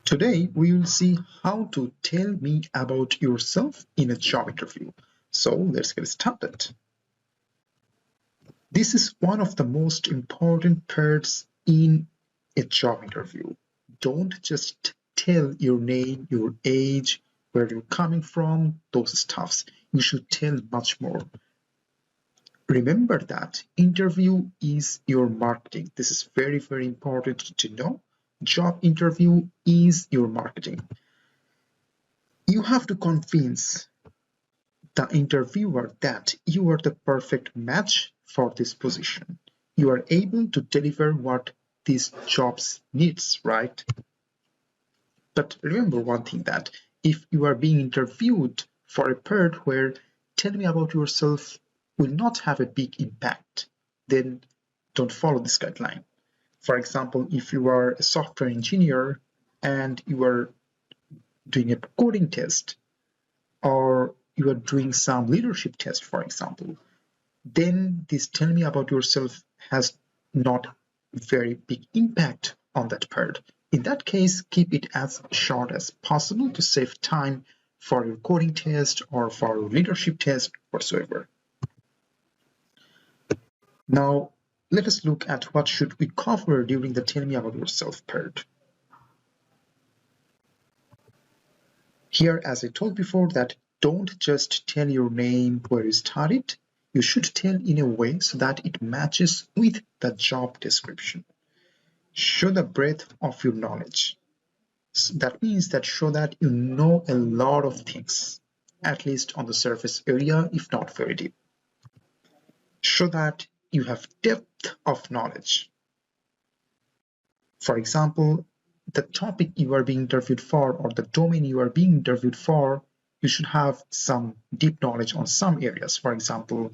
Today, we will see how to tell me about yourself in a job interview. So let's get started. This is one of the most important parts in a job interview. Don't just tell your name, your age, where you're coming from, those stuffs. You should tell much more. Remember that interview is your marketing. This is very, very important to know. Job interview is your marketing. You have to convince the interviewer that you are the perfect match for this position. You are able to deliver what this job needs, right? But remember one thing, that if you are being interviewed for a part where tell me about yourself will not have a big impact, then don't follow this guideline. For example, if you are a software engineer and you are doing a coding test, or you are doing some leadership test, for example, then this tell me about yourself has not very big impact on that part. In that case, keep it as short as possible to save time for your coding test or for your leadership test whatsoever. Now, let us look at what should we cover during the tell me about yourself part. Here, as I told before, that don't just tell your name, where you studied. You should tell in a way so that it matches with the job description. Show the breadth of your knowledge. So that means that show that you know a lot of things, at least on the surface area, if not very deep. Show that you have depth of knowledge. For example, the topic you are being interviewed for or the domain you are being interviewed for, you should have some deep knowledge on some areas. For example,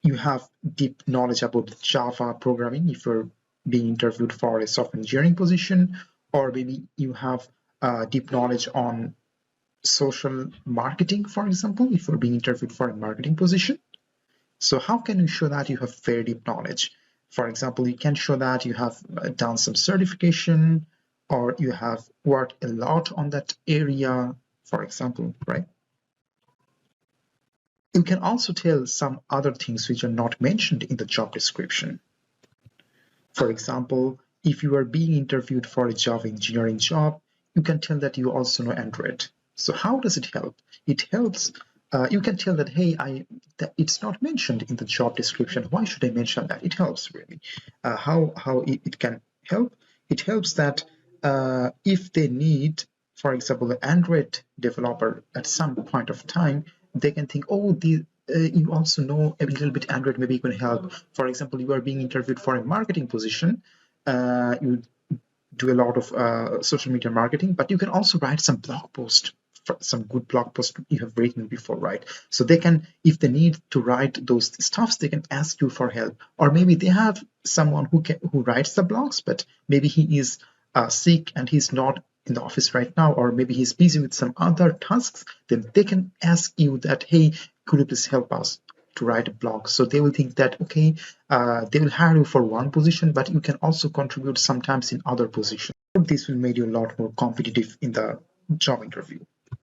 you have deep knowledge about Java programming if you're being interviewed for a software engineering position, or maybe you have deep knowledge on social marketing, for example, if you're being interviewed for a marketing position. So how can you show that you have very deep knowledge? For example, you can show that you have done some certification, or you have worked a lot on that area, for example, right? You can also tell some other things which are not mentioned in the job description. For example, if you are being interviewed for a Java engineering job, you can tell that you also know Android. So how does it help? It helps. You can tell that, hey, it's not mentioned in the job description. Why should I mention that? It helps really. How it can help? It helps that if they need, for example, an Android developer at some point of time, they can think, oh, you also know a little bit Android, maybe you can help. For example, you are being interviewed for a marketing position. You do a lot of social media marketing, but you can also write some blog post, some good blog post you have written before, right? So they can, if they need to write those stuffs, they can ask you for help. Or maybe they have someone who writes the blogs, but maybe he is sick and he's not in the office right now, or maybe he's busy with some other tasks. Then they can ask you that, hey, could you please help us to write a blog? So they will think that, okay, they will hire you for one position, but you can also contribute sometimes in other positions. This will make you a lot more competitive in the job interview.